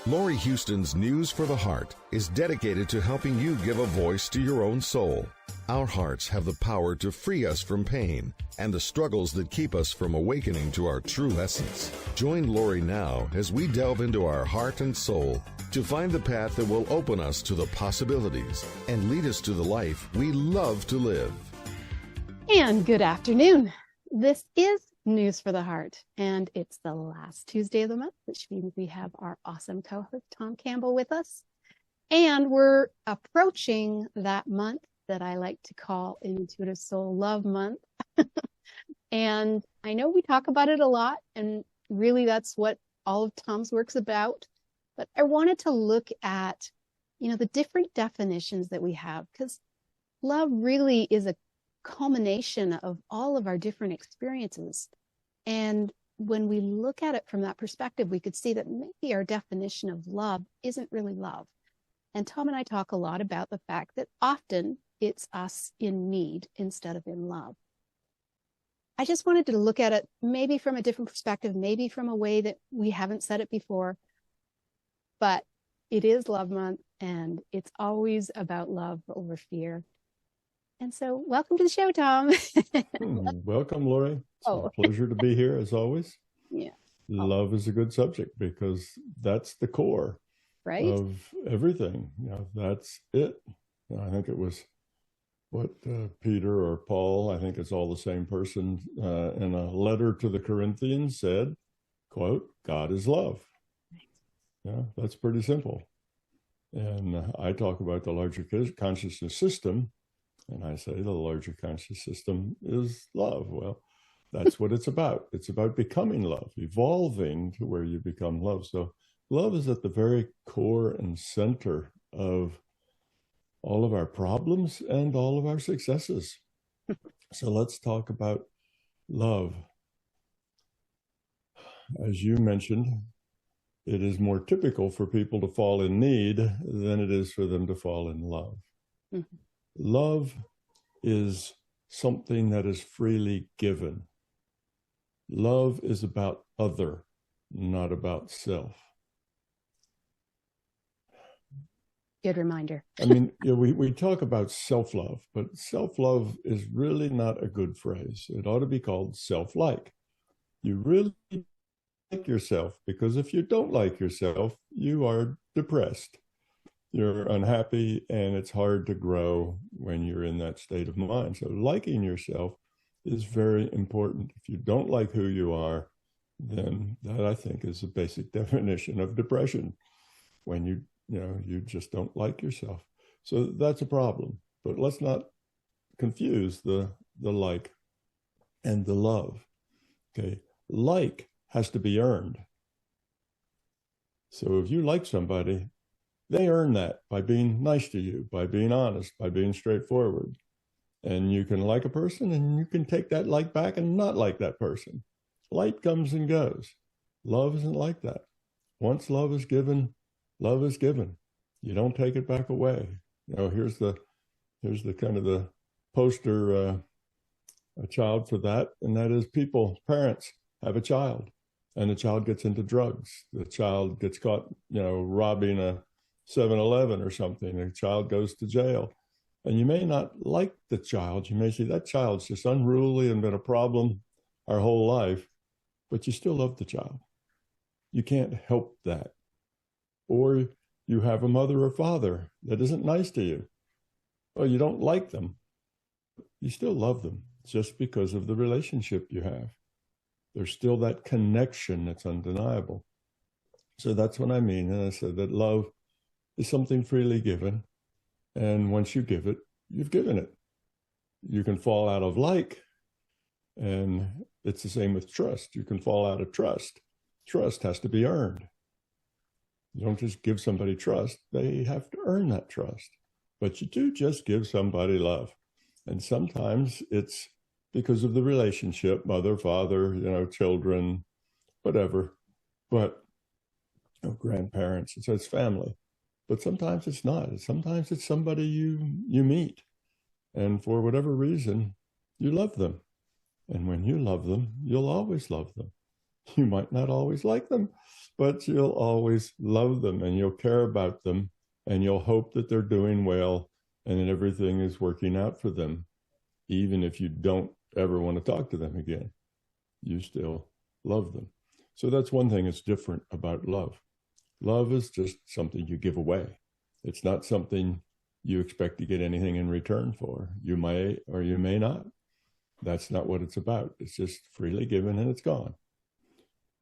Laurie Houston's News for the Heart is dedicated to helping you give a voice to your own soul. Our hearts have the power to free us from pain and the struggles that keep us from awakening to our true essence. Join Laurie now as we delve into our heart and soul to find the path that will open us to the possibilities and lead us to the life we love to live. And good afternoon. This is News for the Heart, and it's the last Tuesday of the month, which means we have our awesome co-host Tom Campbell with us. And we're approaching that month that I like to call Intuitive Soul Love Month. And I know we talk about it a lot, and really that's what all of Tom's work's about. But I wanted to look at, the different definitions that we have, because love really is a culmination of all of our different experiences. And when we look at it from that perspective, we could see that maybe our definition of love isn't really love. And Tom and I talk a lot about the fact that often it's us in need instead of in love. I just wanted to look at it maybe from a different perspective, maybe from a way that we haven't said it before, but it is Love Month, and it's always about love over fear. And so welcome to the show, Tom. Welcome, Laurie. It's a pleasure to be here, as always. Yeah. Love is a good subject because that's the core of everything. That's it. I think it was what Peter or Paul, I think it's all the same person, in a letter to the Corinthians said, quote, God is love. Yeah, that's pretty simple. And I talk about the larger consciousness system. And I say the larger conscious system is love. Well, that's what it's about. It's about becoming love, evolving to where you become love. So love is at the very core and center of all of our problems and all of our successes. So let's talk about love. As you mentioned, it is more typical for people to fall in need than it is for them to fall in love. Mm-hmm. Love is something that is freely given. Love is about other, not about self. Good reminder. I mean, we talk about self-love, but self-love is really not a good phrase. It ought to be called self-like. You really like yourself, because if you don't like yourself, you are depressed. You're unhappy, and it's hard to grow when you're in that state of mind. So liking yourself is very important. If you don't like who you are, then that, I think, is a basic definition of depression, when you just don't like yourself. So that's a problem. But let's not confuse the like and the love. Okay, like has to be earned. So if you like somebody, they earn that by being nice to you, by being honest, by being straightforward. And you can like a person, and you can take that like back and not like that person. Like comes and goes. Love isn't like that. Once love is given, love is given. You don't take it back away. Here's the kind of the poster, a child for that, and that is parents have a child, and the child gets into drugs. The child gets caught, robbing a 7-Eleven or something. A child goes to jail. And you may not like the child. You may say that child's just unruly and been a problem our whole life, but you still love the child. You can't help that. Or you have a mother or father that isn't nice to you. Well, you don't like them. You still love them just because of the relationship you have. There's still that connection that's undeniable. So that's what I mean. And I said that love is something freely given. And once you give it, you've given it. You can fall out of like, and it's the same with trust. You can fall out of trust. Trust has to be earned. You don't just give somebody trust. They have to earn that trust. But you do just give somebody love. And sometimes it's because of the relationship, mother, father, children, whatever. But grandparents, it's family. But sometimes it's not. Sometimes it's somebody you meet. And for whatever reason, you love them. And when you love them, you'll always love them. You might not always like them, but you'll always love them, and you'll care about them, and you'll hope that they're doing well and that everything is working out for them, even if you don't ever want to talk to them again. You still love them. So that's one thing that's different about love. Love is just something you give away. It's not something you expect to get anything in return for. You may or you may not. That's not what it's about. It's just freely given and it's gone.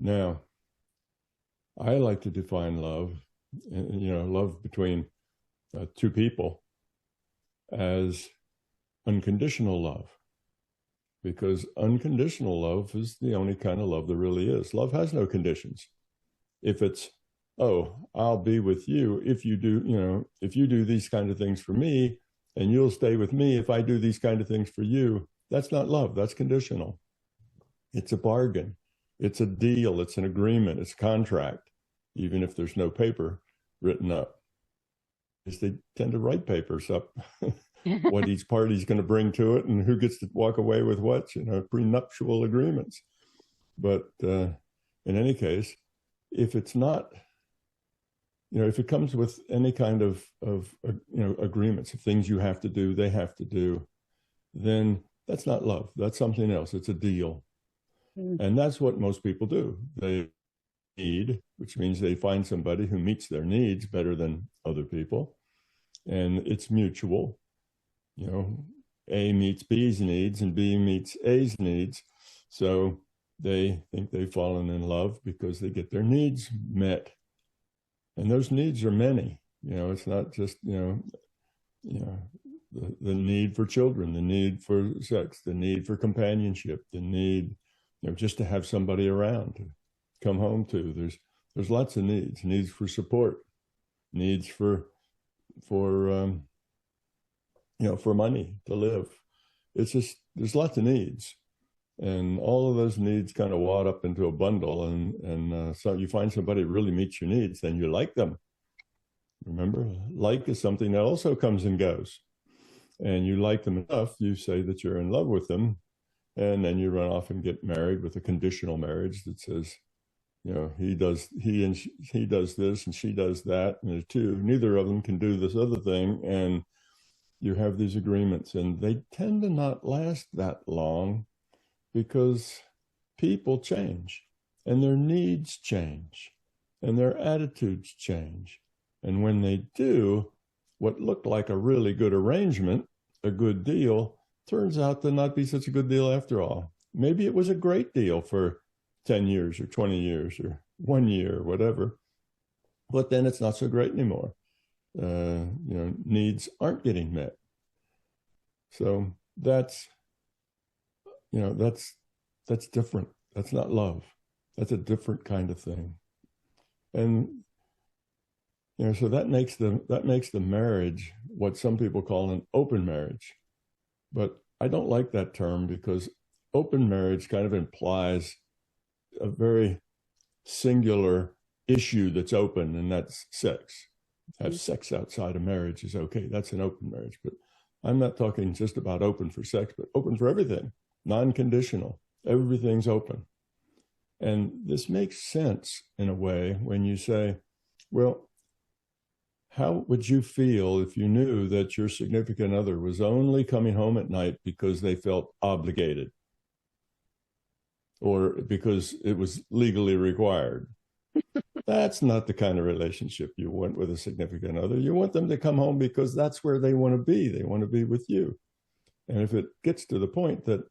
Now, I like to define love, love between two people, as unconditional love, because unconditional love is the only kind of love there really is. Love has no conditions. If it's, oh, I'll be with you if you do, if you do these kind of things for me, and you'll stay with me if I do these kind of things for you, that's not love. That's conditional. It's a bargain. It's a deal. It's an agreement. It's a contract, even if there's no paper written up. Because they tend to write papers up, what each party's going to bring to it and who gets to walk away with what, prenuptial agreements. But in any case, if it's not, if it comes with any kind of agreements, of things you have to do, they have to do, then that's not love. That's something else. It's a deal. And that's what most people do. They need, which means they find somebody who meets their needs better than other people. And it's mutual. A meets B's needs and B meets A's needs. So they think they've fallen in love because they get their needs met. And those needs are many. It's not just, the need for children, the need for sex, the need for companionship, the need, just to have somebody around to come home to. There's lots of needs for support, needs for money to live. It's just, there's lots of needs, and all of those needs kind of wad up into a bundle. And so you find somebody who really meets your needs, then you like them. Remember, like is something that also comes and goes. And you like them enough, you say that you're in love with them, and then you run off and get married with a conditional marriage that says, he does this and she does that, and the two, neither of them can do this other thing, and you have these agreements, and they tend to not last that long because people change, and their needs change, and their attitudes change, and when they do, what looked like a really good arrangement, a good deal, turns out to not be such a good deal after all. Maybe it was a great deal for 10 years or 20 years or 1 year or whatever, but then it's not so great anymore. Needs aren't getting met. So that's different. That's not love. That's a different kind of thing. And so that makes the marriage what some people call an open marriage. But I don't like that term, because open marriage kind of implies a very singular issue that's open, and that's sex. Have sex outside of marriage is okay. That's an open marriage. But I'm not talking just about open for sex, but open for everything, non-conditional. Everything's open. And this makes sense in a way when you say, well, how would you feel if you knew that your significant other was only coming home at night because they felt obligated, or because it was legally required? That's not the kind of relationship you want with a significant other. You want them to come home because that's where they want to be. They want to be with you. And if it gets to the point that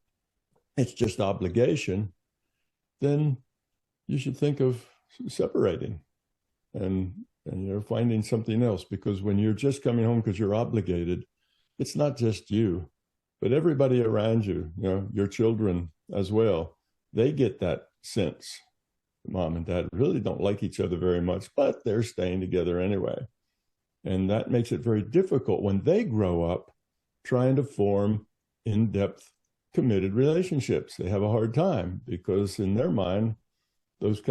it's just obligation, then you should think of separating and finding something else. Because when you're just coming home because you're obligated, it's not just you, but everybody around you, your children as well. They get that sense. Mom and dad really don't like each other very much, but they're staying together anyway. And that makes it very difficult when they grow up trying to form in-depth, committed relationships. They have a hard time because in their mind, those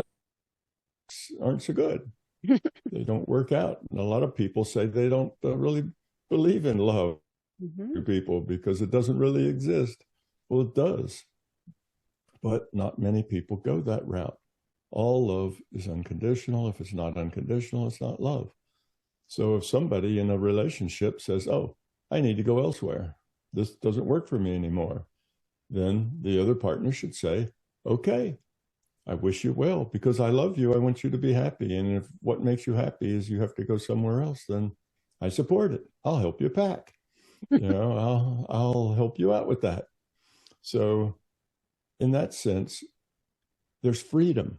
aren't so good. They don't work out. And a lot of people say they don't really believe in love to people because it doesn't really exist. Well, it does. But not many people go that route. all love is unconditional. If it's not unconditional, it's not love. So if somebody in a relationship says, oh, I need to go elsewhere, this doesn't work for me anymore, then the other partner should say, okay, I wish you well because I love you. I want you to be happy. And if what makes you happy is you have to go somewhere else, then I support it. I'll help you pack. I'll help you out with that. So in that sense, there's freedom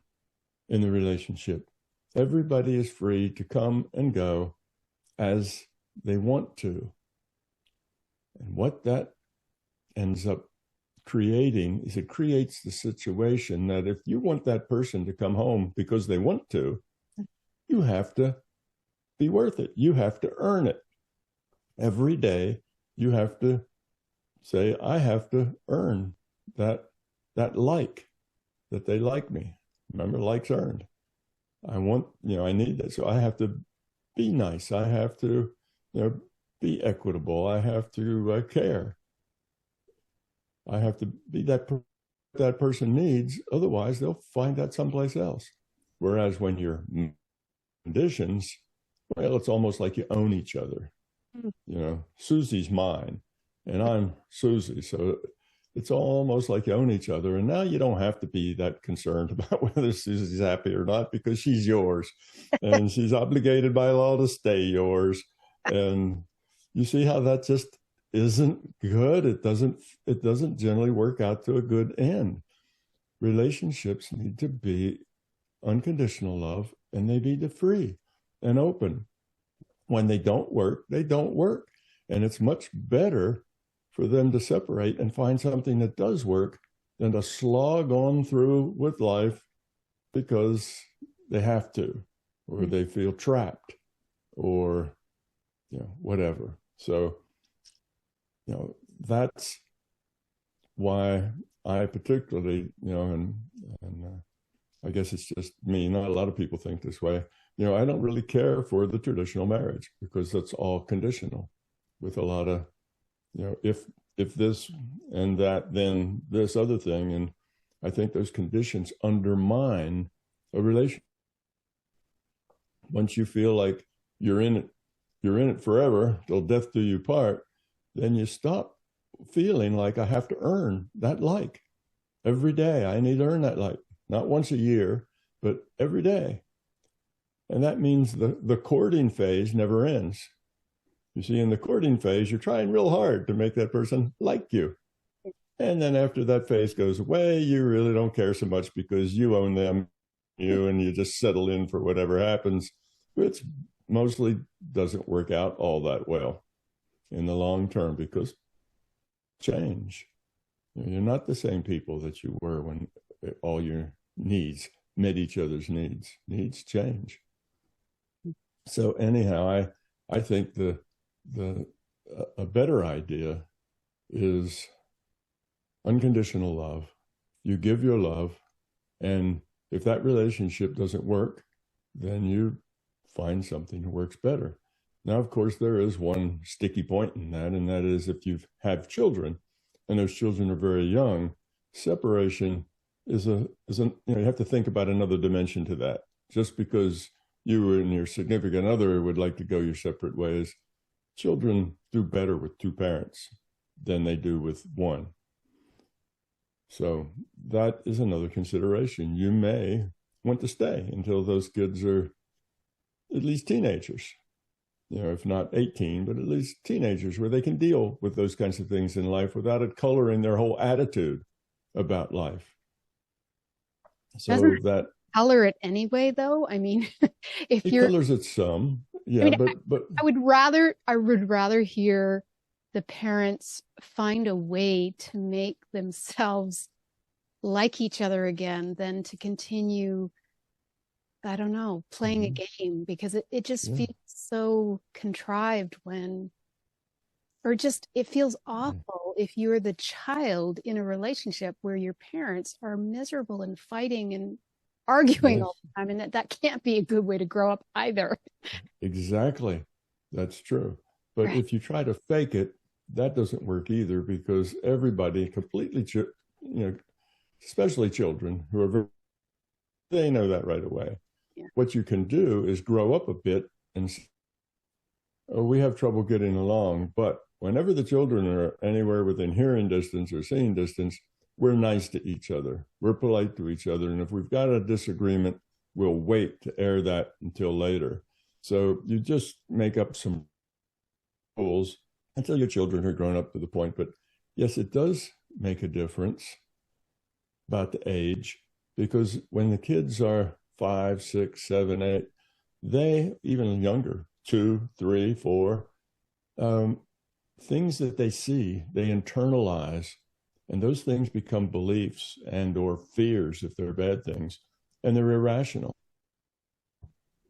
in the relationship. Everybody is free to come and go as they want to. And what that ends up creating is it creates the situation that if you want that person to come home because they want to, you have to be worth it. You have to earn it. Every day, you have to say, I have to earn that like, that they like me. Remember, like's earned. I need that. So I have to be nice. I have to, be equitable. I have to care. I have to be that person needs. Otherwise, they'll find that someplace else. Whereas when you're conditions, well, it's almost like you own each other. Susie's mine and I'm Susie. So it's almost like you own each other. And now you don't have to be that concerned about whether Susie's happy or not because she's yours and she's obligated by law to stay yours. And you see how that just isn't good. It doesn't generally work out to a good end. Relationships need to be unconditional love, and they need to be free and open. When they don't work, they don't work. And it's much better for them to separate and find something that does work than to slog on through with life because they have to, or they feel trapped, or whatever. So that's why I particularly, and I guess it's just me, not a lot of people think this way. I don't really care for the traditional marriage because that's all conditional with a lot of, if this and that, then this other thing. And I think those conditions undermine a relationship. Once you feel like you're in it forever, till death do you part, then you stop feeling like I have to earn that like. Every day I need to earn that like, not once a year, but every day. And that means the courting phase never ends. You see, in the courting phase, you're trying real hard to make that person like you. And then after that phase goes away, you really don't care so much because you own them, and you just settle in for whatever happens, which mostly doesn't work out all that well in the long term because change. You're not the same people that you were when all your needs met each other's needs. Needs change. So anyhow, I think a better idea is unconditional love. You give your love, and if that relationship doesn't work, then you find something that works better. Now, of course, there is one sticky point in that, and that is if you have children and those children are very young, separation is you have to think about another dimension to that. Just because you and your significant other would like to go your separate ways, children do better with two parents than they do with one. So that is another consideration. You may want to stay until those kids are at least teenagers, if not 18, but at least teenagers where they can deal with those kinds of things in life without it coloring their whole attitude about life. So Doesn't that color it anyway, though. I mean, if it you're colors it some, yeah, but I would rather hear the parents find a way to make themselves like each other again than to continue, I don't know, playing a game, because it just feels so contrived it feels awful if you're the child in a relationship where your parents are miserable and fighting and arguing all the time, and that can't be a good way to grow up either. Exactly. That's true. But if you try to fake it, that doesn't work either, because everybody completely, especially children who are very they know that right away. Yeah. What you can do is grow up a bit and say, oh, we have trouble getting along. But whenever the children are anywhere within hearing distance or seeing distance, we're nice to each other. We're polite to each other. And if we've got a disagreement, we'll wait to air that until later. So you just make up some rules until your children are grown up to the point. But yes, it does make a difference about the age, because when the kids are 5, 6, 7, 8, they, even younger, 2, 3, 4, things that they see, they internalize, and those things become beliefs and or fears if they're bad things, and they're irrational.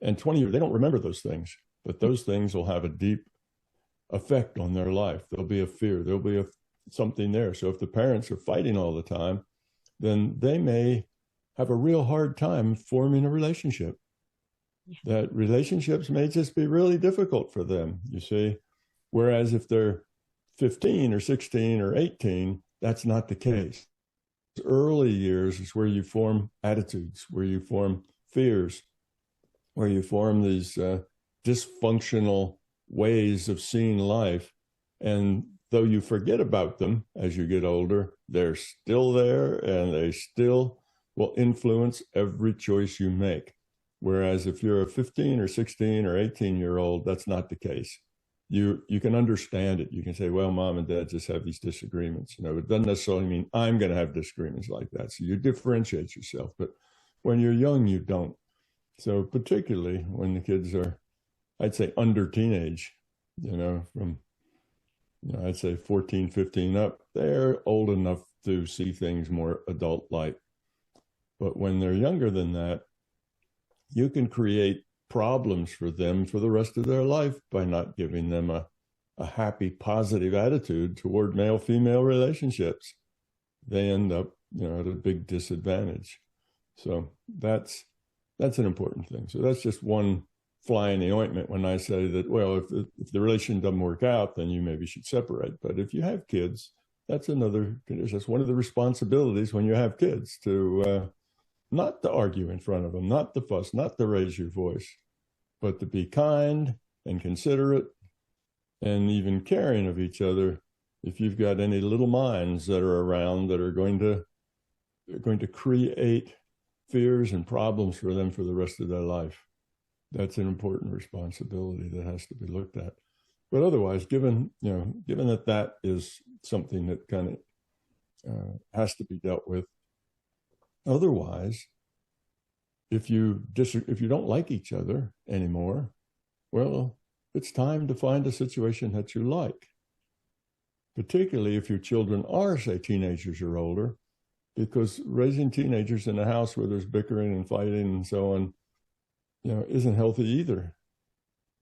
And 20 years, they don't remember those things, but those things will have a deep effect on their life. There'll be a fear, there'll be something there. So if the parents are fighting all the time, then they may have a real hard time forming a relationship. Yeah. That relationships may just be really difficult for them, you see. Whereas if they're 15 or 16 or 18, that's not the case. Early years is where you form attitudes, where you form fears, where you form these dysfunctional ways of seeing life. And though you forget about them as you get older, they're still there and they still will influence every choice you make. Whereas if you're a 15 or 16 or 18-year-old, that's not the case. You can understand it. You can say, well, mom and dad just have these disagreements. You know, it doesn't necessarily mean I'm going to have disagreements like that. So you differentiate yourself. But when you're young, you don't. So particularly when the kids are, I'd say, under teenage, you know, from, you know, I'd say 14, 15 up, they're old enough to see things more adult-like. But when they're younger than that, you can create problems for them for the rest of their life by not giving them a happy, positive attitude toward male-female relationships. They end up, you know, at a big disadvantage. So that's an important thing. So that's just one fly in the ointment when I say that, well, if the relationship doesn't work out, then you maybe should separate. But if you have kids, that's one of the responsibilities when you have kids, to not to argue in front of them, not to fuss, not to raise your voice, but to be kind and considerate and even caring of each other. If you've got any little minds that are around that are going to create fears and problems for them for the rest of their life, that's an important responsibility that has to be looked at. But otherwise, given that is something that kind of has to be dealt with. Otherwise, if you don't like each other anymore, well, it's time to find a situation that you like. Particularly if your children are, say, teenagers or older, because raising teenagers in a house where there's bickering and fighting and so on, you know, isn't healthy either.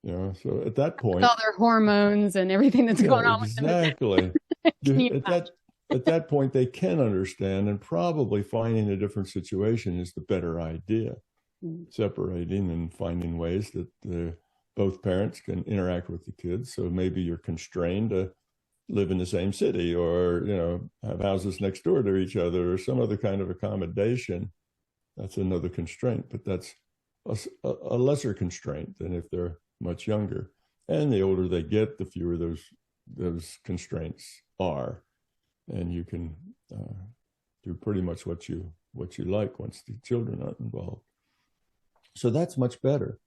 You know, so at that point, all their hormones and everything that's going on exactly. At that point, they can understand, and probably finding a different situation is the better idea. Separating and finding ways that both parents can interact with the kids. So maybe you're constrained to live in the same city, or, you know, have houses next door to each other, or some other kind of accommodation. That's another constraint, but that's a lesser constraint than if they're much younger. And the older they get, the fewer those constraints are. And you can do pretty much what you like once the children aren't involved. So that's much better.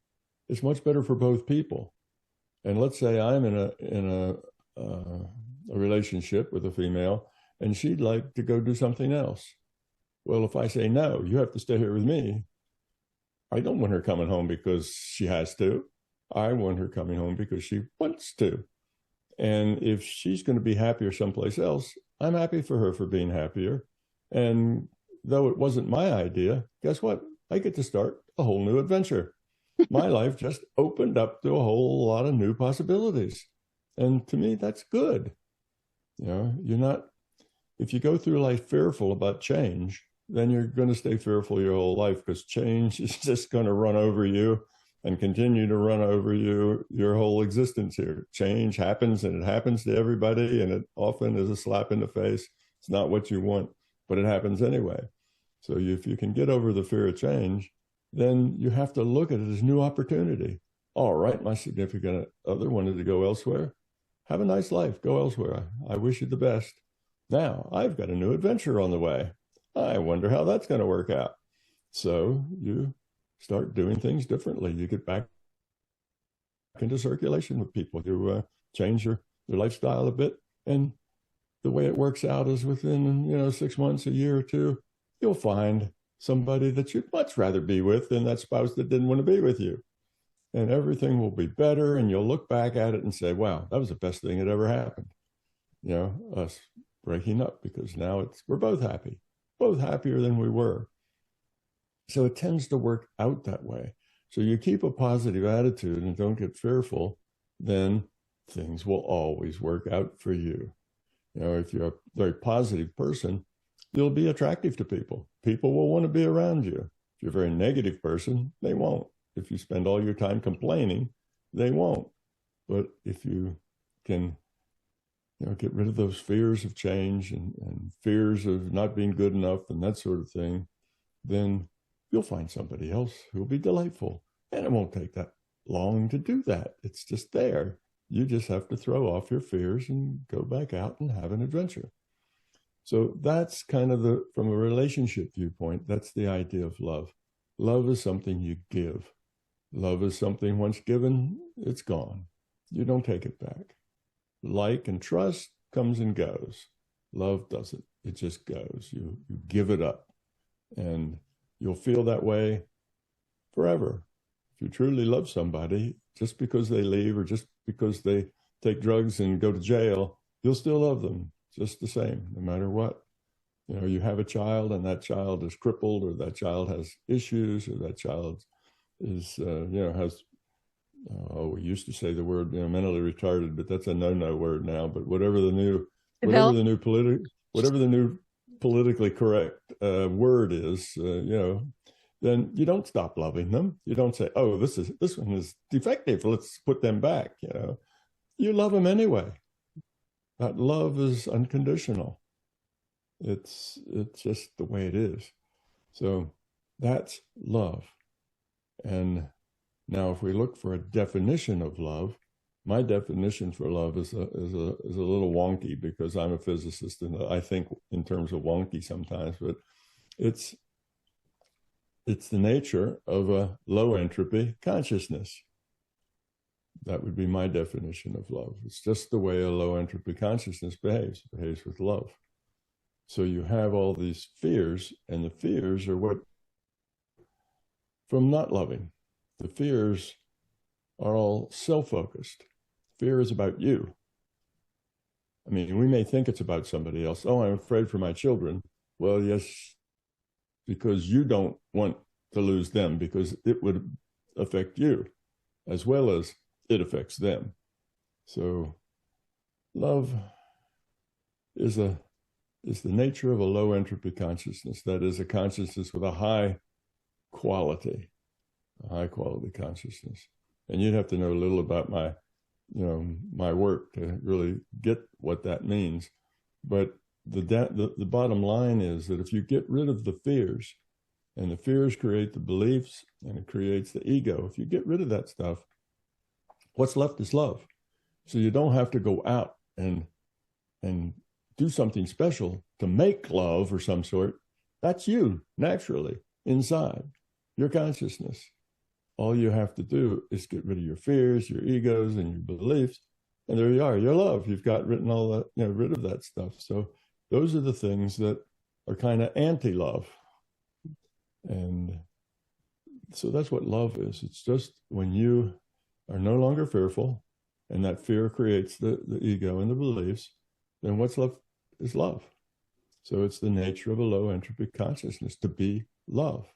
It's much better for both people. And let's say I'm in a relationship with a female, and she'd like to go do something else. Well, if I say, no, you have to stay here with me, I don't want her coming home because she has to. I want her coming home because she wants to. And if she's going to be happier someplace else, I'm happy for her for being happier. And though it wasn't my idea, guess what? I get to start a whole new adventure. My life just opened up to a whole lot of new possibilities. And to me, that's good. You know, if you go through life fearful about change, then you're going to stay fearful your whole life, because change is just going to run over you and continue to run over you your whole existence here. Change happens, and it happens to everybody, and it often is a slap in the face. It's not what you want, but it happens anyway. So if you can get over the fear of change, then you have to look at it as new opportunity. All right, my significant other wanted to go elsewhere. Have a nice life. Go elsewhere. I wish you the best. Now I've got a new adventure on the way. I wonder how that's going to work out. So you start doing things differently. You get back into circulation with people. You change your lifestyle a bit. And the way it works out is within, 6 months, a year or two, you'll find somebody that you'd much rather be with than that spouse that didn't want to be with you. And everything will be better. And you'll look back at it and say, wow, that was the best thing that ever happened. Us breaking up, because now we're both happy, both happier than we were. So it tends to work out that way. So you keep a positive attitude and don't get fearful, then things will always work out for you. If you're a very positive person, you'll be attractive to people. People will want to be around you. If you're a very negative person, they won't. If you spend all your time complaining, they won't. But if you can, get rid of those fears of change and fears of not being good enough and that sort of thing, then you'll find somebody else who'll be delightful. And it won't take that long to do that. It's just there. You just have to throw off your fears and go back out and have an adventure. So that's kind of from a relationship viewpoint, that's the idea of love. Love is something you give. Love is something once given, it's gone. You don't take it back. Like and trust comes and goes. Love doesn't. It just goes. You give it up. And you'll feel that way forever. If you truly love somebody, just because they leave or just because they take drugs and go to jail, you'll still love them just the same, no matter what. You have a child and that child is crippled, or that child has issues, or that child is, has, we used to say the word, mentally retarded, but that's a no-no word now. But whatever the new politically correct word is, then you don't stop loving them. You don't say, oh, this one is defective, let's put them back. You love them anyway. That love is unconditional. It's just the way it is. So that's love. And now if we look for a definition of love, my definition for love is a little wonky, because I'm a physicist and I think in terms of wonky sometimes, but it's the nature of a low entropy consciousness. That would be my definition of love. It's just the way a low entropy consciousness behaves with love. So you have all these fears, and the fears are what from not loving. The fears are all self-focused. Fear is about you. I mean, we may think it's about somebody else. Oh, I'm afraid for my children. Well, yes, because you don't want to lose them, because it would affect you as well as it affects them. So love is the nature of a low entropy consciousness. That is a consciousness with a high quality consciousness. And you'd have to know a little about my work to really get what that means. But the bottom line is that if you get rid of the fears, and the fears create the beliefs, and it creates the ego, if you get rid of that stuff, what's left is love. So you don't have to go out and do something special to make love or some sort. That's you naturally inside your consciousness. All you have to do is get rid of your fears, your egos, and your beliefs, and there you are, your love. You've got rid of that stuff. So those are the things that are kind of anti-love. And so that's what love is. It's just when you are no longer fearful, and that fear creates the ego and the beliefs, then what's left is love. So it's the nature of a low entropy consciousness to be love.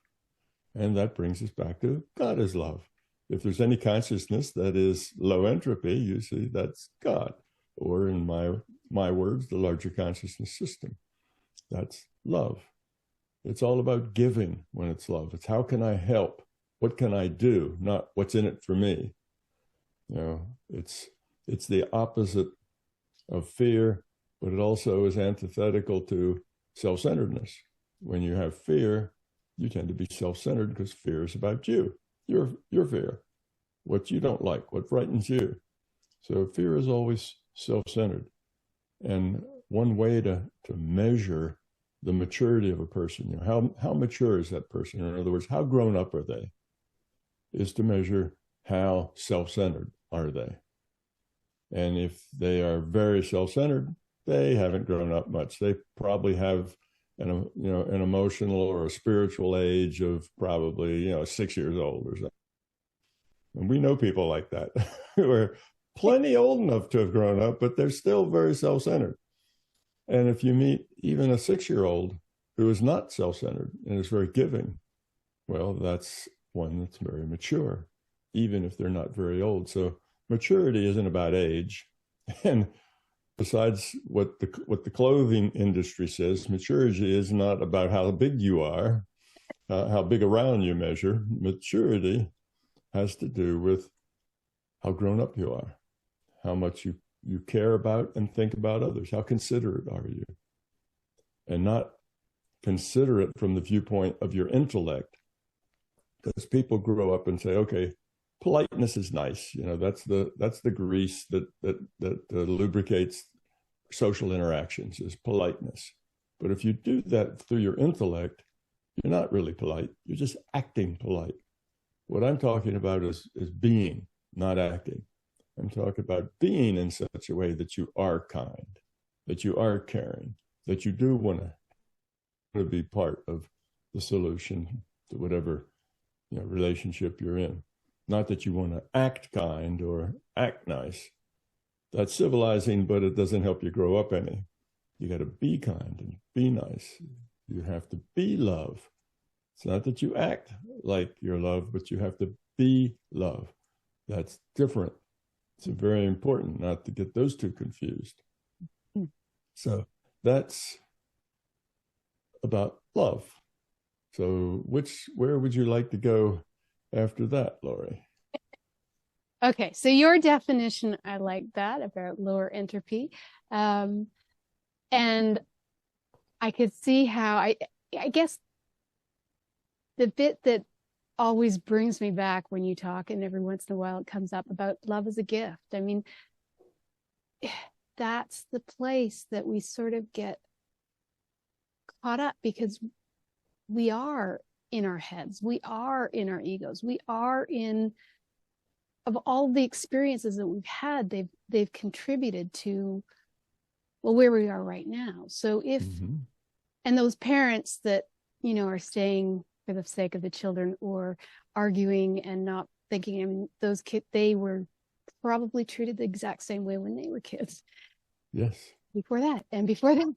And that brings us back to God is love. If there's any consciousness that is low entropy, you see that's God. Or in my words, the larger consciousness system. That's love. It's all about giving when it's love. It's how can I help? What can I do? Not what's in it for me. It's the opposite of fear, but it also is antithetical to self-centeredness. when you have fear, you tend to be self-centered because fear is about you, your fear, what you don't like, what frightens you. So fear is always self-centered. And one way to measure the maturity of a person, you know, how mature is that person? In other words, how grown up are they? Is to measure how self-centered are they. And if they are very self-centered, they haven't grown up much. They probably have an emotional or a spiritual age of probably 6 years old or something. And we know people like that who are plenty old enough to have grown up, but they're still very self-centered. And if you meet even a 6-year-old who is not self-centered and is very giving, well, that's one that's very mature, even if they're not very old. So maturity isn't about age. And besides what the clothing industry says, maturity is not about how big you are, how big around you measure. Maturity has to do with how grown up you are, how much you care about and think about others. How considerate are you? And not considerate from the viewpoint of your intellect. Because people grow up and say, okay, politeness is nice. That's the grease that lubricates social interactions, is politeness. But if you do that through your intellect, you're not really polite. You're just acting polite. What I'm talking about is being, not acting. I'm talking about being in such a way that you are kind, that you are caring, that you do want to be part of the solution to whatever relationship you're in. Not that you want to act kind or act nice. That's civilizing, but it doesn't help you grow up any. You got to be kind and be nice. You have to be love. It's not that you act like you're love, but you have to be love. That's different. It's very important not to get those two confused. So that's about love. So where would you like to go after that, Laurie? Okay, so your definition, I like that, about lower entropy. And I could see how, I guess the bit that always brings me back when you talk, and every once in a while it comes up, about love as a gift. I mean, that's the place that we sort of get caught up, because we are in our heads, we are in our egos, we are in, of all the experiences that we've had, they've contributed to, well, where we are right now. So if, and those parents that, are staying for the sake of the children, or arguing and not thinking, I mean, those kids, they were probably treated the exact same way when they were kids. Yes. Before that, and before them.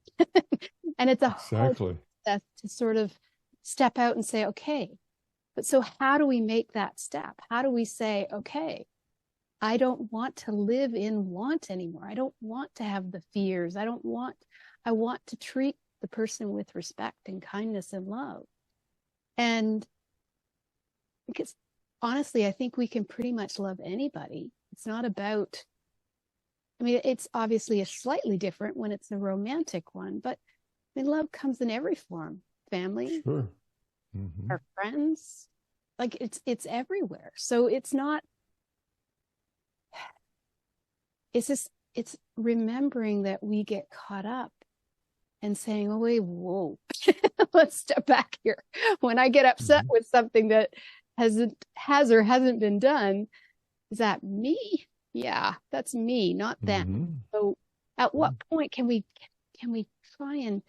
And it's a hard process to sort of step out and say, okay, but so how do we make that step? How do we say, okay, I don't want to live in want anymore. I don't want to have the fears. I want to treat the person with respect and kindness and love. And because honestly, I think we can pretty much love anybody. It's not about, I mean, it's obviously a slightly different when it's a romantic one, but I mean, love comes in every form. Family, sure. Our friends, like it's everywhere. So it's not, it's remembering that we get caught up and saying, oh, wait, whoa, let's step back here. When I get upset with something that has or hasn't been done, is that me? Yeah, that's me, not them. So at what point can we try and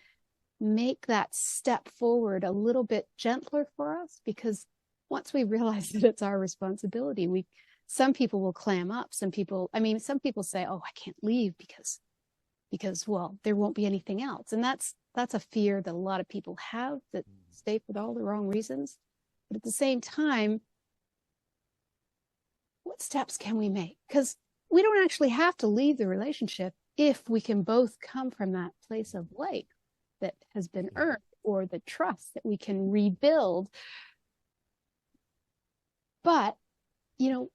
make that step forward a little bit gentler for us? Because once we realize that it's our responsibility, some people will clam up. Some people say, oh, I can't leave because, well, there won't be anything else. And that's a fear that a lot of people have, that stay for all the wrong reasons. But at the same time, what steps can we make? Because we don't actually have to leave the relationship if we can both come from that place of light that has been earned, or the trust that we can rebuild. But,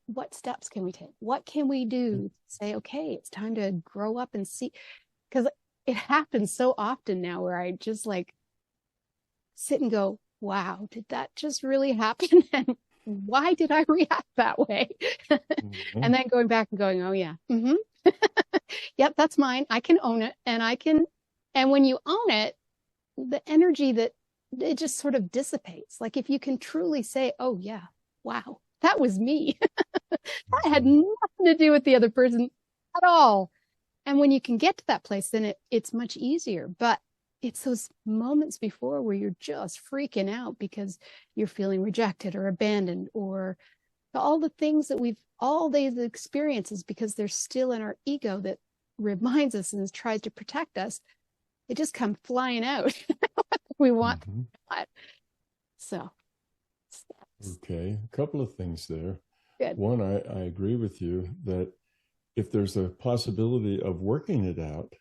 what steps can we take? What can we do to say, okay, it's time to grow up and see? Because it happens so often now where I just sit and go, wow, did that just really happen? And why did I react that way? Mm-hmm. And then going back and going, oh yeah, yep, that's mine. I can own it. And when you own it, the energy that it just sort of dissipates. Like if you can truly say, oh yeah, wow, that was me. That had nothing to do with the other person at all. And when you can get to that place, then it's much easier. But it's those moments before where you're just freaking out because you're feeling rejected or abandoned, or all the things that all these experiences, because they're still in our ego that reminds us and tries to protect us. They just come flying out. We want. So. Okay. A couple of things there. Good. One, I agree with you that if there's a possibility of working it out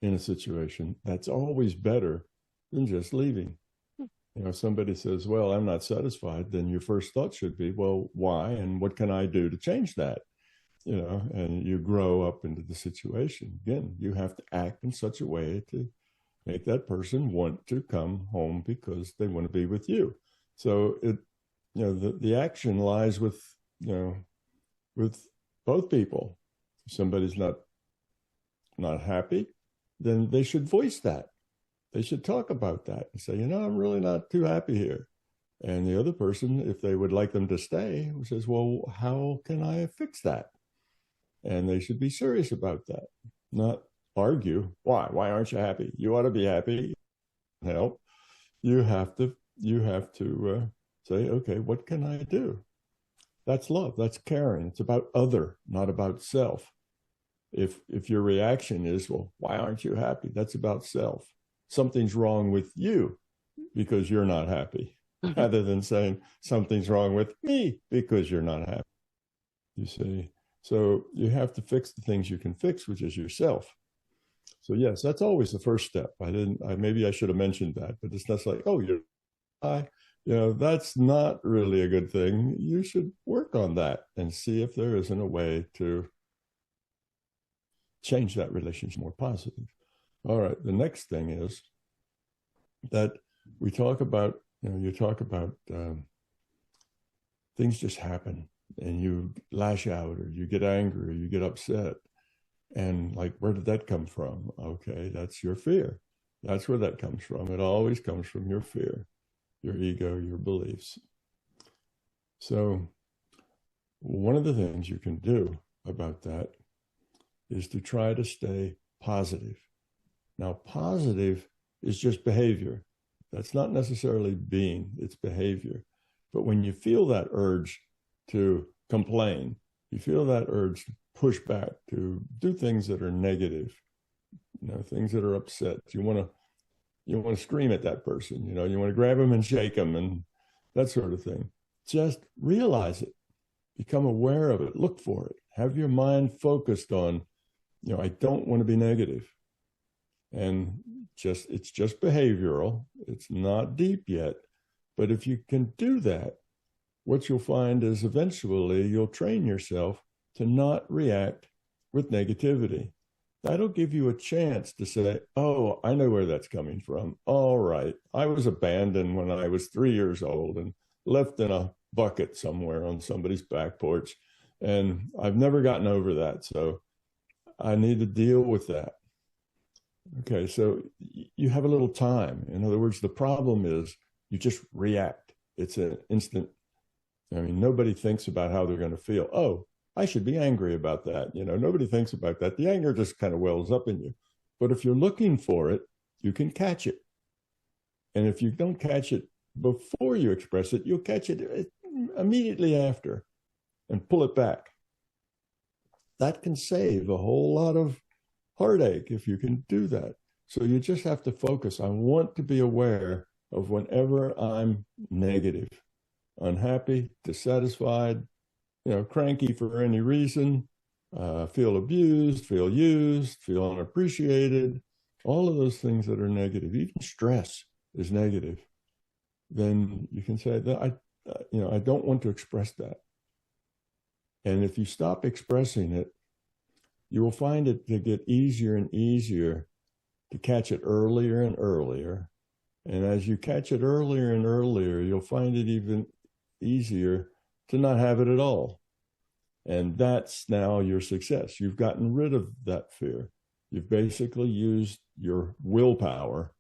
in a situation, that's always better than just leaving. If somebody says, well, I'm not satisfied, then your first thought should be, well, why? And what can I do to change that? And you grow up into the situation. Again, you have to act in such a way to make that person want to come home because they want to be with you. So the action lies with both people. If somebody's not happy, then they should voice that. They should talk about that and say, I'm really not too happy here. And the other person, if they would like them to stay, says, well, how can I fix that? And they should be serious about that, not argue. Why aren't you happy? You ought to be happy. Help. You have to say, okay, what can I do? That's love. That's caring. It's about other, not about self. If your reaction is, well, why aren't you happy? That's about self. Something's wrong with you because you're not happy, rather than saying something's wrong with me because you're not happy. You see? So you have to fix the things you can fix, which is yourself. So yes, that's always the first step. Maybe I should have mentioned that, but it's not like, oh, that's not really a good thing. You should work on that and see if there isn't a way to change that relationship more positive. All right. The next thing is that we talk about, things just happen and you lash out or you get angry or you get upset. And like, where did that come from? Okay, that's your fear. That's where that comes from. It always comes from your fear, your ego, your beliefs. So one of the things you can do about that is to try to stay positive. Now, positive is just behavior. That's not necessarily being, it's behavior. But when you feel that urge to complain, you feel that urge to push back, to do things that are negative, things that are upset. You want to scream at that person, you want to grab them and shake them and that sort of thing. Just realize it, become aware of it, look for it, have your mind focused on, I don't want to be negative. And it's just behavioral. It's not deep yet. But if you can do that, what you'll find is eventually you'll train yourself to not react with negativity. That'll give you a chance to say, oh, I know where that's coming from. All right. I was abandoned when I was 3 years old and left in a bucket somewhere on somebody's back porch. And I've never gotten over that. So I need to deal with that. Okay, so you have a little time. In other words, the problem is you just react. It's an instant. Nobody thinks about how they're going to feel. Oh, I should be angry about that. Nobody thinks about that. The anger just kind of wells up in you. But if you're looking for it, you can catch it. And if you don't catch it before you express it, you'll catch it immediately after and pull it back. That can save a whole lot of heartache if you can do that. So you just have to focus. I want to be aware of whenever I'm negative, unhappy, dissatisfied, cranky for any reason, feel abused, feel used, feel unappreciated, all of those things that are negative, even stress is negative. Then you can say that I don't want to express that. And if you stop expressing it, you will find it to get easier and easier to catch it earlier and earlier. And as you catch it earlier and earlier, you'll find it even easier to not have it at all. And that's now your success. You've gotten rid of that fear. You've basically used your willpower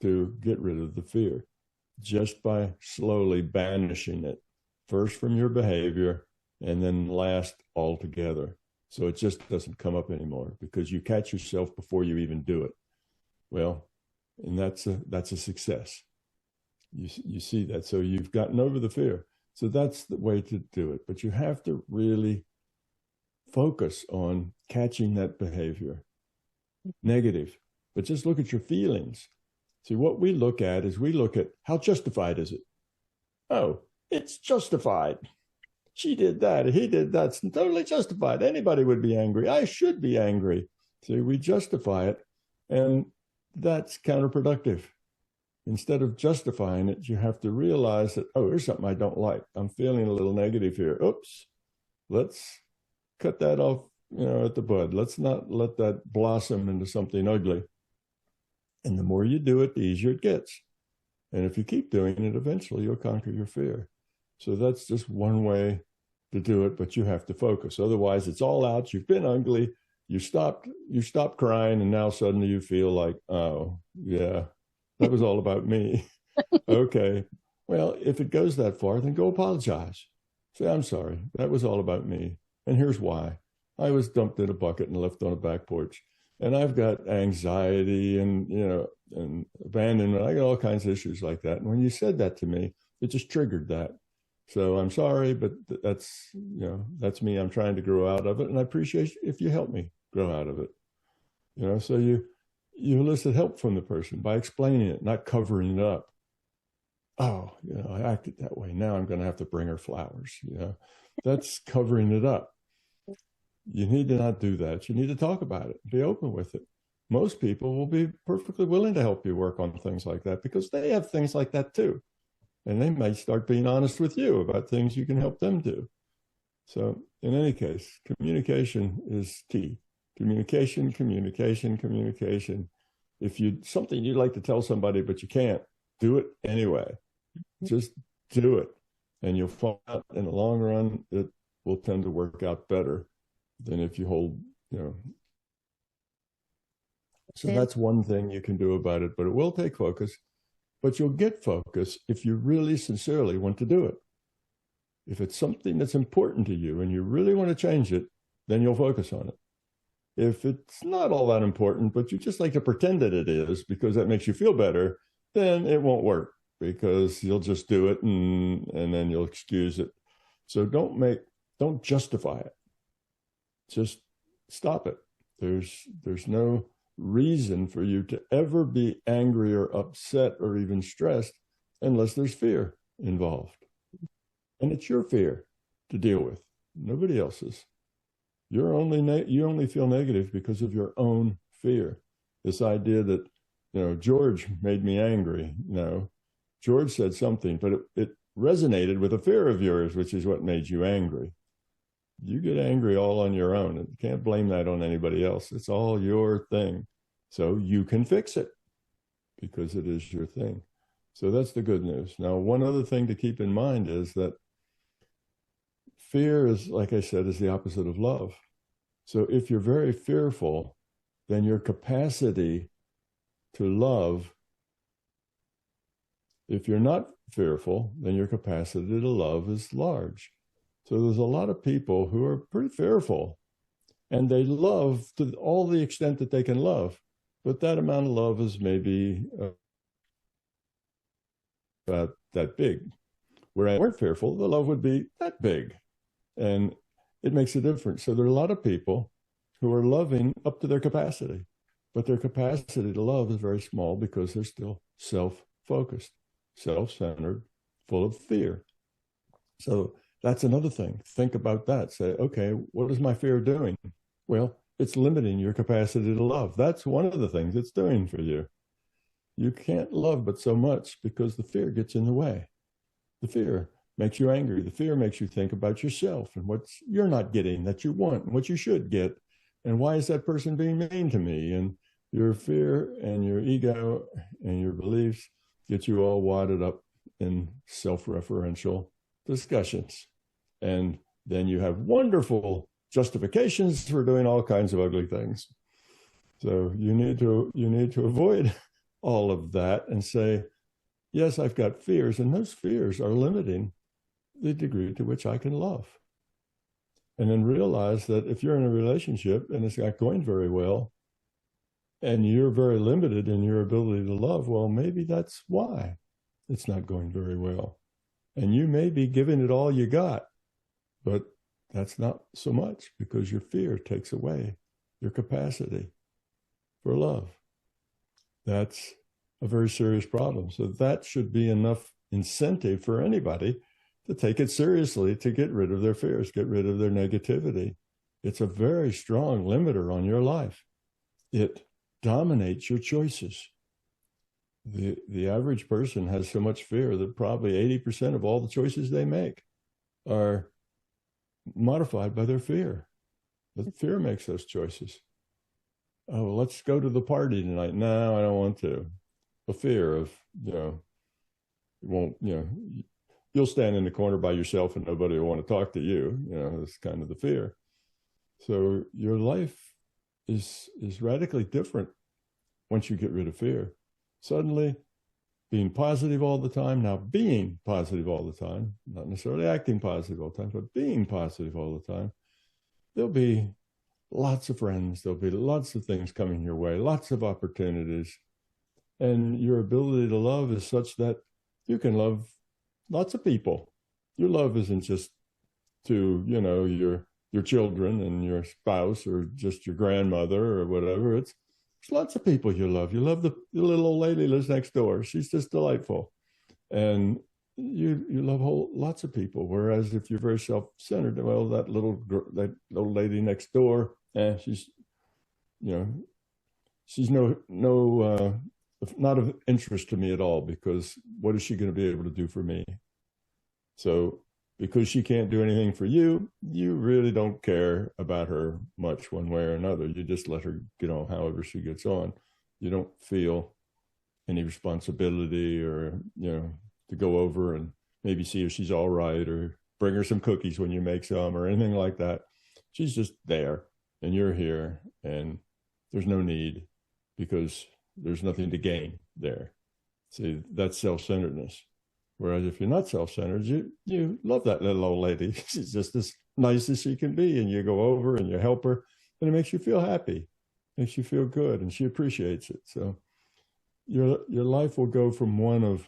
to get rid of the fear just by slowly banishing it, first from your behavior and then last altogether. So it just doesn't come up anymore because you catch yourself before you even do it. Well, and that's a success. You see that. So you've gotten over the fear. So that's the way to do it. But you have to really focus on catching that behavior. Negative. But just look at your feelings. See, what we look at is we look at how justified is it? Oh, it's justified. She did that. He did that. It's totally justified. Anybody would be angry. I should be angry. See, we justify it. And that's counterproductive. Instead of justifying it, you have to realize that, oh, here's something I don't like. I'm feeling a little negative here. Oops, let's cut that off, at the bud. Let's not let that blossom into something ugly. And the more you do it, the easier it gets. And if you keep doing it, eventually you'll conquer your fear. So that's just one way to do it, but you have to focus. Otherwise, it's all out. You've been ugly. You stopped crying, and now suddenly you feel like, oh, yeah, that was all about me. Okay. Well, if it goes that far, then go apologize. Say, I'm sorry. That was all about me. And here's why. I was dumped in a bucket and left on a back porch. And I've got anxiety and, and abandonment. I got all kinds of issues like that. And when you said that to me, it just triggered that. So I'm sorry, but that's me. I'm trying to grow out of it. And I appreciate if you help me grow out of it. So you elicit help from the person by explaining it, not covering it up. Oh, I acted that way. Now I'm going to have to bring her flowers. That's covering it up. You need to not do that. You need to talk about it, be open with it. Most people will be perfectly willing to help you work on things like that because they have things like that too. And they might start being honest with you about things you can help them do. So in any case, communication is key. Communication. If something you'd like to tell somebody, but you can't, do it anyway. Just do it. And you'll find out in the long run, it will tend to work out better than if you hold, So that's one thing you can do about it, but it will take focus. But you'll get focus if you really sincerely want to do it. If it's something that's important to you and you really want to change it, then you'll focus on it. If it's not all that important, but you just like to pretend that it is because that makes you feel better, then it won't work because you'll just do it and then you'll excuse it. So don't justify it. Just stop it. There's no reason for you to ever be angry or upset or even stressed unless there's fear involved. And it's your fear to deal with, nobody else's. You only feel negative because of your own fear. This idea that, George made me angry. George said something, but it resonated with a fear of yours, which is what made you angry. You get angry all on your own. You can't blame that on anybody else. It's all your thing. So you can fix it because it is your thing. So that's the good news. Now, one other thing to keep in mind is that fear is, like I said, is the opposite of love. So if you're very fearful, then your capacity to love, if you're not fearful, then your capacity to love is large. So there's a lot of people who are pretty fearful and they love to all the extent that they can love, but that amount of love is maybe about that big. Whereas if they weren't fearful, the love would be that big. And it makes a difference. So there are a lot of people who are loving up to their capacity, but their capacity to love is very small because they're still self-focused, self-centered, full of fear. So that's another thing. Think about that. Say, okay, what is my fear doing? Well, it's limiting your capacity to love. That's one of the things it's doing for you. You can't love but so much because the fear gets in the way. The fear makes you angry. The fear makes you think about yourself and what you're not getting that you want and what you should get. And why is that person being mean to me? And your fear and your ego and your beliefs get you all wadded up in self-referential discussions. And then you have wonderful justifications for doing all kinds of ugly things. So you need to avoid all of that and say, yes, I've got fears, and those fears are limiting the degree to which I can love. And then realize that if you're in a relationship and it's not going very well, and you're very limited in your ability to love, well, maybe that's why it's not going very well. And you may be giving it all you got, but that's not so much, because your fear takes away your capacity for love. That's a very serious problem. So that should be enough incentive for anybody to take it seriously, to get rid of their fears, get rid of their negativity. It's a very strong limiter on your life. It dominates your choices. The average person has so much fear that probably 80% of all the choices they make are modified by their fear. The fear makes those choices. Oh, let's go to the party tonight. No, I don't want to. The fear of, you'll stand in the corner by yourself and nobody will want to talk to you. That's kind of the fear. So your life is radically different once you get rid of fear. Suddenly, being positive all the time, now being positive all the time, not necessarily acting positive all the time, but being positive all the time, there'll be lots of friends, there'll be lots of things coming your way, lots of opportunities. And your ability to love is such that you can love lots of people. Your love isn't just to, your children and your spouse or just your grandmother or whatever. It's lots of people you love. You love the little old lady lives next door. She's just delightful. And you love lots of people. Whereas if you're very self-centered, well, that old lady next door, she's not of interest to me at all, because what is she going to be able to do for me? So because she can't do anything for you, you really don't care about her much one way or another. You just let her get on however she gets on. You don't feel any responsibility or, to go over and maybe see if she's all right or bring her some cookies when you make some or anything like that. She's just there and you're here, and there's no need because there's nothing to gain there. See, that's self-centeredness. Whereas if you're not self-centered, you love that little old lady. She's just as nice as she can be, and you go over and you help her, and it makes you feel happy, makes you feel good, and she appreciates it. So your life will go from one of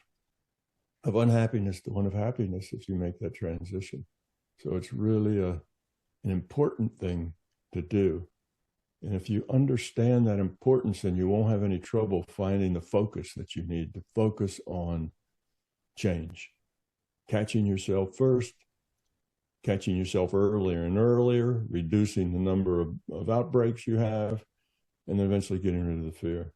unhappiness to one of happiness if you make that transition. So it's really an important thing to do. And if you understand that importance, then you won't have any trouble finding the focus that you need to focus on change. Catching yourself first, catching yourself earlier and earlier, reducing the number of outbreaks you have, and then eventually getting rid of the fear.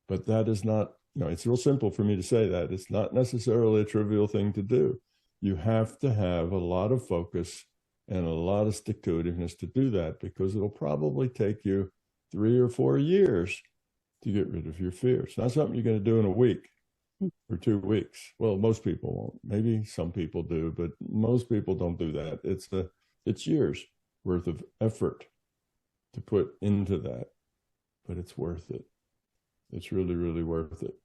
But that is not, it's real simple for me to say that. It's not necessarily a trivial thing to do. You have to have a lot of focus and a lot of stick-to-itiveness to do that, because it'll probably take you 3 or 4 years to get rid of your fear. It's not something you're going to do in a week or 2 weeks. Well, most people won't. Maybe some people do, but most people don't do that. It's years worth of effort to put into that, but it's worth it. It's really, really worth it.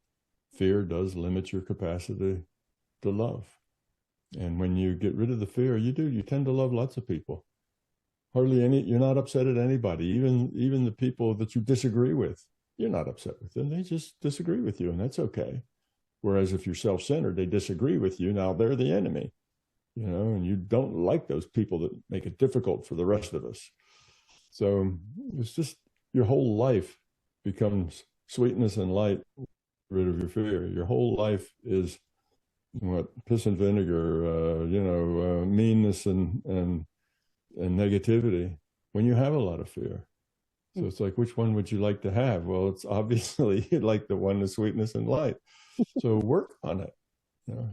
Fear does limit your capacity to love. And when you get rid of the fear, you tend to love lots of people. You're not upset at anybody, even the people that you disagree with. You're not upset with them. They just disagree with you, and that's okay. Whereas if you're self-centered, they disagree with you. Now they're the enemy, and you don't like those people that make it difficult for the rest of us. So it's just your whole life becomes sweetness and light, rid of your fear. Your whole life is piss and vinegar, meanness and negativity when you have a lot of fear. So it's like, which one would you like to have? Well, it's obviously you'd like the one with sweetness and light. So work on it.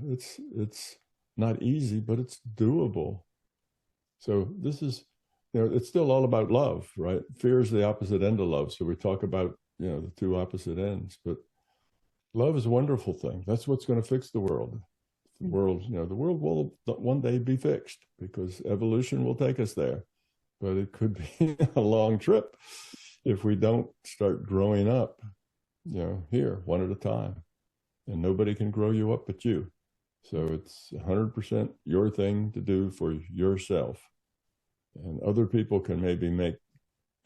It's not easy, but it's doable. So this is, it's still all about love, right? Fear is the opposite end of love. So we talk about, the two opposite ends, but Love is a wonderful thing. That's what's going to fix the world. The world, the world will one day be fixed because evolution will take us there. But it could be a long trip if we don't start growing up, here one at a time. And nobody can grow you up but you. So it's 100% your thing to do for yourself. And other people can maybe make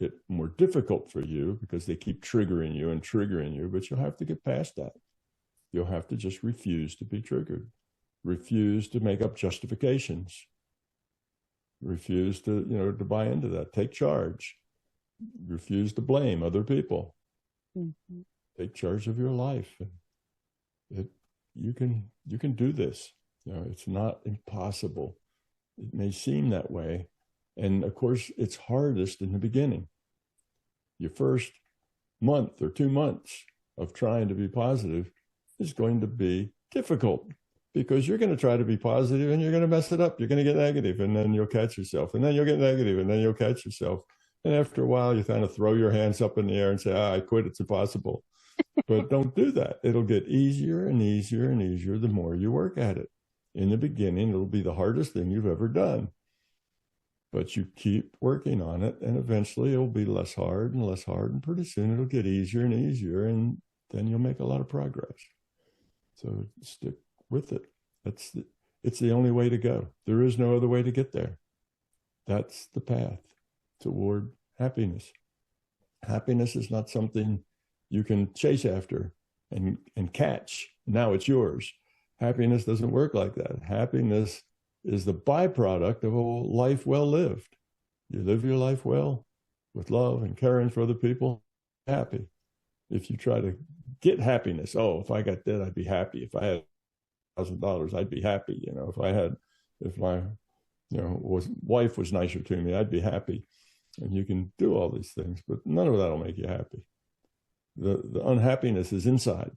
it more difficult for you because they keep triggering you, but you'll have to get past that. You'll have to just refuse to be triggered, refuse to make up justifications, refuse to buy into that, take charge, refuse to blame other people, take charge of your life. You can do this. It's not impossible. It may seem that way. And of course, it's hardest in the beginning. Your first month or 2 months of trying to be positive is going to be difficult because you're going to try to be positive and you're going to mess it up. You're going to get negative and then you'll catch yourself. And then you'll get negative and then you'll catch yourself. And after a while, you kind of throw your hands up in the air and say, I quit. It's impossible. But don't do that. It'll get easier and easier and easier the more you work at it. In the beginning, it'll be the hardest thing you've ever done. But you keep working on it, and eventually it'll be less hard, and pretty soon it'll get easier and easier, and then you'll make a lot of progress. So stick with it. It's the only way to go. There is no other way to get there. That's the path toward happiness. Happiness is not something you can chase after and catch. Now it's yours. Happiness doesn't work like that. Happiness is the byproduct of a life well lived. You live your life well with love and caring for other people, happy. If you try to get happiness, if I got that, I'd be happy. If I had $1,000, I'd be happy. If my wife was nicer to me, I'd be happy. And you can do all these things, but none of that will make you happy. The unhappiness is inside.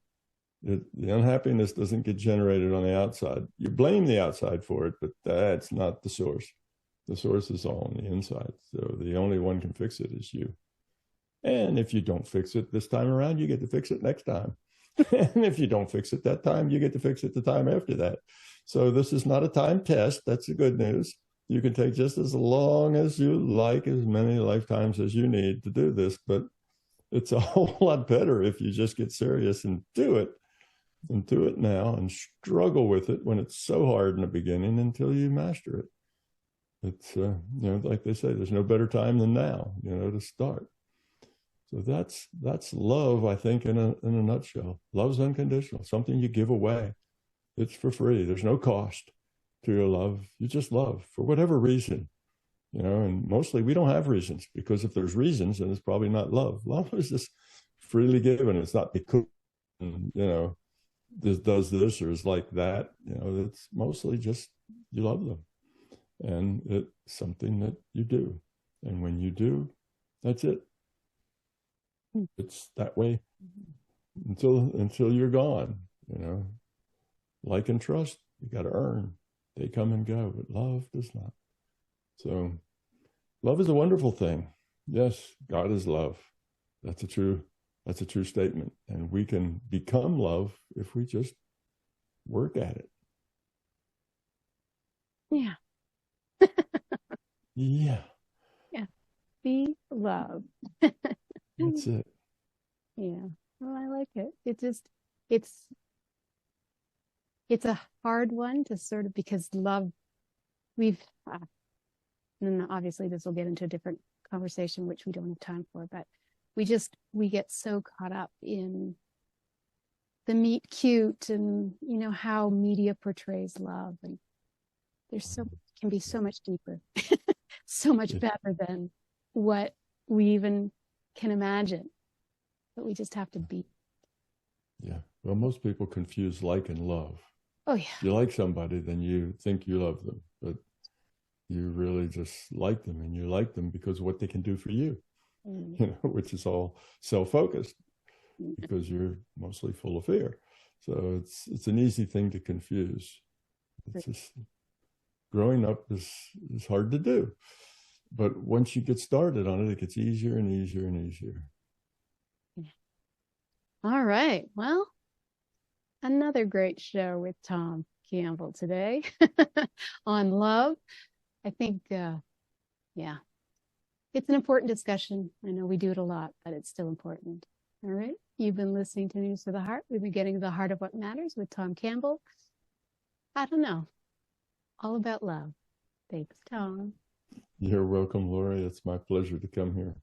The unhappiness doesn't get generated on the outside. You blame the outside for it, but that's not the source. The source is all on the inside. So the only one can fix it is you. And if you don't fix it this time around, you get to fix it next time. And if you don't fix it that time, you get to fix it the time after that. So this is not a time test. That's the good news. You can take just as long as you like, as many lifetimes as you need to do this, but it's a whole lot better if you just get serious and do it now and struggle with it when it's so hard in the beginning until you master it. It's, like they say, there's no better time than now, to start. So that's love, I think, in a nutshell. Love's unconditional, something you give away. It's for free. There's no cost to your love. You just love for whatever reason, and mostly we don't have reasons, because if there's reasons, then it's probably not love. Love is just freely given. It's not because, this does this or is like that. It's mostly just you love them. And it's something that you do. And when you do, that's it. It's that way until you're gone, Like and trust, you got to earn. They come and go, but love does not. So love is a wonderful thing. Yes, God is love. That's a true statement. And we can become love if we just work at it. Yeah. Yeah. Yeah. Be love. That's it. Yeah. Well, I like it. It's a hard one to sort of, because love, and obviously this will get into a different conversation, which we don't have time for, but we get so caught up in the meet cute and, how media portrays love. And can be so much deeper, so much better than what we even can imagine, but we just have to be. Yeah. Well, most people confuse like and love. Oh yeah. You like somebody, then you think you love them, but you really just like them, and you like them because of what they can do for you, which is all self-focused, because you're mostly full of fear. So it's an easy thing to confuse. It's just growing up is hard to do. But once you get started on it, it gets easier and easier and easier. All right. Well, another great show with Tom Campbell today on love. I think, yeah, it's an important discussion. I know we do it a lot, but it's still important. All right. You've been listening to News for the Heart. We've been getting to the heart of what matters with Tom Campbell. I don't know. All about love. Thanks, Tom. You're welcome, Laurie. It's my pleasure to come here.